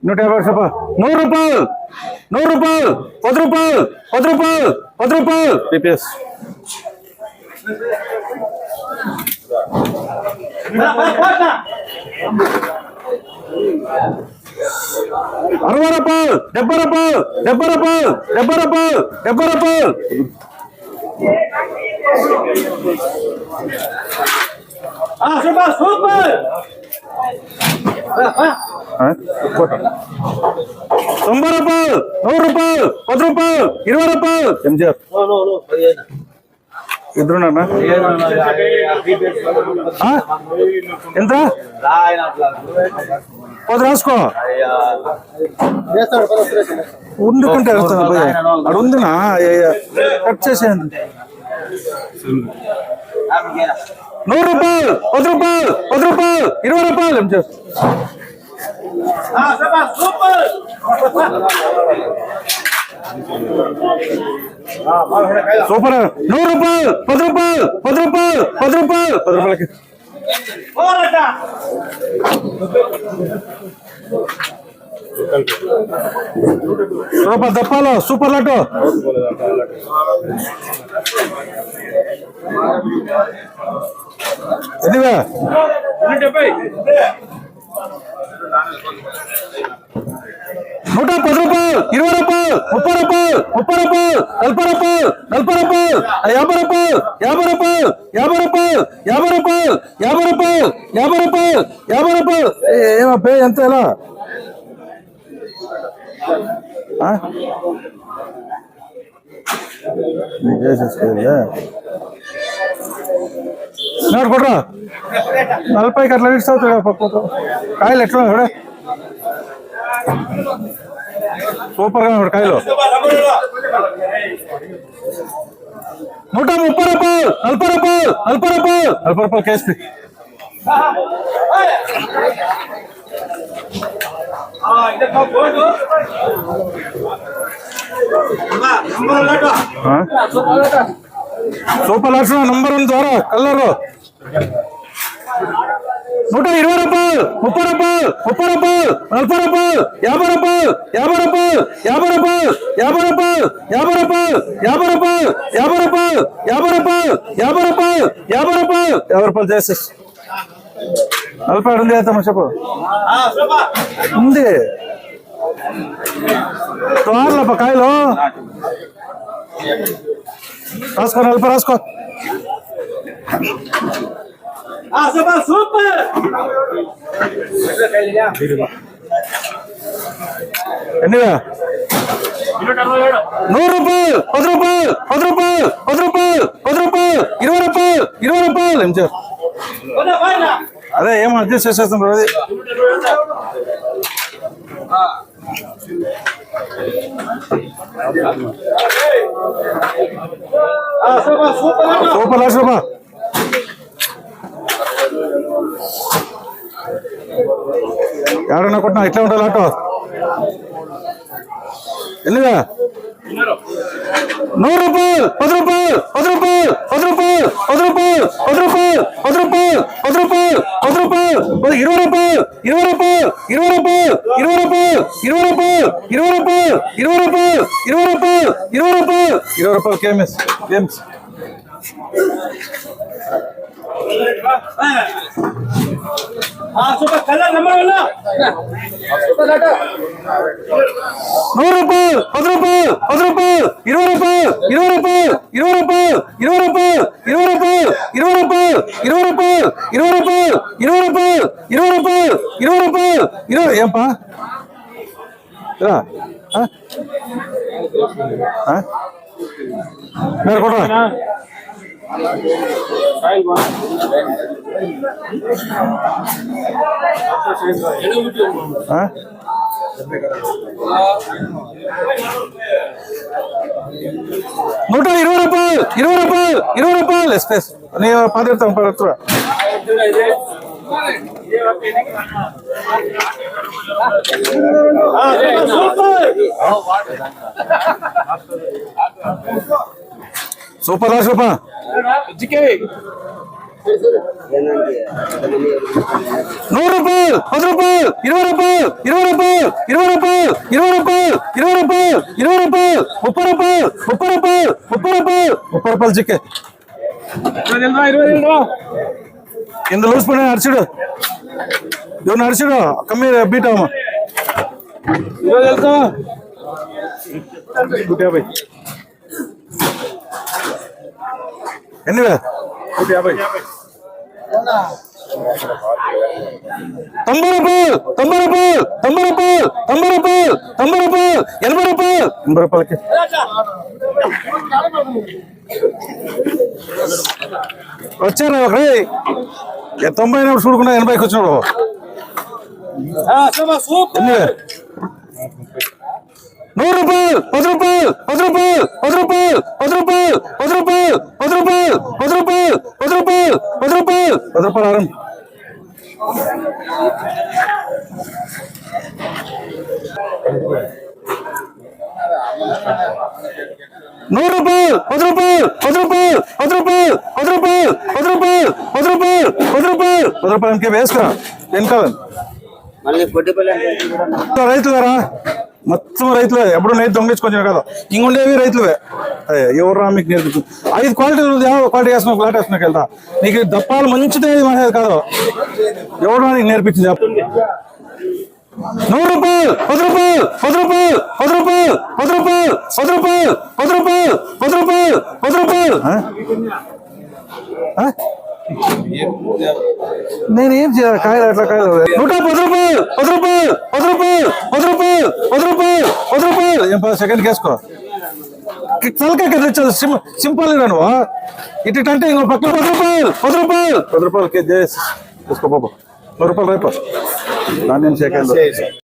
150 రూపాయలు, 100 రూపాయలు, 100 రూపాయలు, 10 రూపాయలు, 10 రూపాయలు, 10 రూపాయలు పీపీఎస్. 60 రూపాయలు, 70 రూపాయలు, 70 రూపాయలు, 70 రూపాయలు, 70 రూపాయలు. Super super. 90 రూపాయలు, 100 రూపాయలు, 10 రూపాయలు, 20 రూపాయలు. ఎంజిఆర్ ఇద్దరున్నా ఎంత 10 రాసుకో. ఉండుకుంటే అక్కడ ఉందినా కట్ చేసేయండి. 100 రూపాయలు, 10 రూపాయలు, 10 రూపాయలు, 20 రూపాయలు. MGR super. సూపర్. 100 రూపాయలు, 10 రూపాయలు, 10 రూపాయలు, 10 రూపాయలు, 10 రూపాయలకి. రూపాయలు తప్పాలో సూపర్ లడ్డు. ఎదిగా 110 రూపాయలు, 20 రూపాయలు, 30 రూపాయలు, 30 రూపాయలు, 40 రూపాయలు, 40 రూపాయలు, 50 రూపాయలు, 50 రూపాయలు, 50 రూపాయలు, 50 రూపాయలు, 50 రూపాయలు, 50 రూపాయలు, 50 రూపాయలు. ఏమప్పే ఎంత ఎలా కొట్రా 40కి అట్లా ఇస్తావు. కాయలు ఎట్లా చూడ సూపర్ గా కాయలు. 130 రూపాయలు, 40 రూపాయలు, 40 రూపాయలు, 40 రూపాయలు కేసు. 1 నంబర్ 1 ద్వారా కలరు. 120 రూపాయలు, 30 రూపాయలు, 30 రూపాయలు, 40 రూపాయలు, 50 రూపాయలు, 50 రూపాయలు, 50 రూపాయలు, 50 రూపాయలు, 50 రూపాయలు, 50 రూపాయలు, 50 రూపాయలు, 50 రూపాయలు, 50 రూపాయలు, 50 రూపాయలు, 50 రూపాయలు చేసేసి 40 ఉంది అవుతామా చెప్పు ఉంది తోర్లప్ప కాయలు రాసుకో. 40 రాసుకో. సూపర్. ఎన్నిగా 100 రూపాయలు, 10 రూపాయలు, 10 రూపాయలు, 10 రూపాయలు, 10 రూపాయలు, 20 రూపాయలు, 20 రూపాయలు. ఏం సార్ అదే ఏం అడ్జస్ట్ చేసేస్తాం అది. సూపర్ 1,00,000 రూపాయలు. ఎవరన్నా కొట్టినా ఇట్లా ఉండాలి ఆటో. ఎన్నిగా 100 రూపాయలు, 10 రూపాయలు, 10 రూపాయలు, 10 రూపాయలు, 10 రూపాయలు, 10 రూపాయలు, 10 రూపాయలు, 10 రూపాయలు, 10 రూపాయలు, 20 రూపాయలు, 20 రూపాయలు, 20 రూపాయలు, 20 రూపాయలు, 20 రూపాయలు, 20 రూపాయలు, 20 రూపాయలు, 20 రూపాయలు, 20 రూపాయలు, 20 రూపాయలు. KMS games super colour number 1 super laddu. 100 రూపాయలు, 10 రూపాయలు, 10 రూపాయలు, 20 రూపాయలు, 20 రూపాయలు, 20 రూపాయలు, 20 రూపాయలు, 20 రూపాయలు, 20 రూపాయలు, 20 రూపాయలు, 20 రూపాయలు, 20 రూపాయలు, 20 రూపాయలు, 20 రూపాయలు, 20. ఏంపా మీరు కొట్టరా 120 రూపాయలు, 20 రూపాయలు, 20 రూపాయలు. ఎక్స్ప్రెస్ నేను 10 ఇస్తాను 10 ఇస్తా. సూపర్ 1,00,000 రూపాయలు. 100 రూపాయలు, 10 రూపాయలు, 20 రూపాయలు, 20 రూపాయలు, 20 రూపాయలు, 20 రూపాయలు, 20 రూపాయలు, 20 రూపాయలు, 30 రూపాయలు, 30 రూపాయలు, 30 రూపాయలు, 30 రూపాయలు చిక్కే కింద లూసి పడిన అరిచిడు ఎవరిని అరిచిడు కమ్మి బీట్ అమ్మా 20 వెళ్తావా 150 ఎన్నివే 150 90 రూపాయలు 90 రూపాయలు 90 రూపాయలు 90 రూపాయలు 90 రూపాయలు 80 రూపాయలు 80 రూపాయలకి వచ్చారు ఒకరి 90 అయినప్పుడు చూడకుండా 80కి వచ్చినాడు ఎన్నివే 100 రూపాయలు 10 రూపాయలు 10 రూపాయలు 10 రూపాయలు 10 రూపాయలు 10 రూపాయలు 10 రూపాయలు 10 రూపాయలు 10 రూపాయలు 10 రూపాయలు 10 రూపాయలు ఆరం 100 రూపాయలు 10 రూపాయలు 10 రూపాయలు 10 రూపాయలు 10 రూపాయలు 10 రూపాయలు 10 రూపాయలు 10 రూపాయలు 10 రూపాయలు ఇంకే వేసుకురా వెనకాల రైతులరా మొత్తం రైతులే ఎప్పుడు నైట్ దొంగిలించుకొని కదా ఇంకొండేవి రైతులే ఎవరు మీకు నేర్పుతుంది 5 క్వాలిటీలు ఉంది క్వాలిటీ వేసుకున్నా ఫ్లాట్ వేసుకున్నాక వెళ్తా నీకు దప్పాలు మంచిదే మనది కాదు ఎవరు నీకు నేర్పించింది 100 రూపాయలు 10 రూపాయలు 10 రూపాయలు 10 రూపాయలు 10 రూపాయలు 10 రూపాయలు 10 రూపాయలు 10 రూపాయలు 10 రూపాయలు నేనేం చేయాలి కాయలు అట్లా కాయలు 110 రూపాయలు 10 రూపాయలు 10 రూపాయలు 10 రూపాయలు 10 రూపాయలు 10 రూపాయలు ఏం 10 సెకండ్కి వేసుకో తలకాయ తెచ్చావు సింపుల్ గా నువ్వు ఇటంటే ఇంకో పక్కన 10 రూపాయలు 10 రూపాయలు 10 రూపాయలు తీసుకో బాబు 100 రూపాయలు రేపు దాన్ని సెకండ్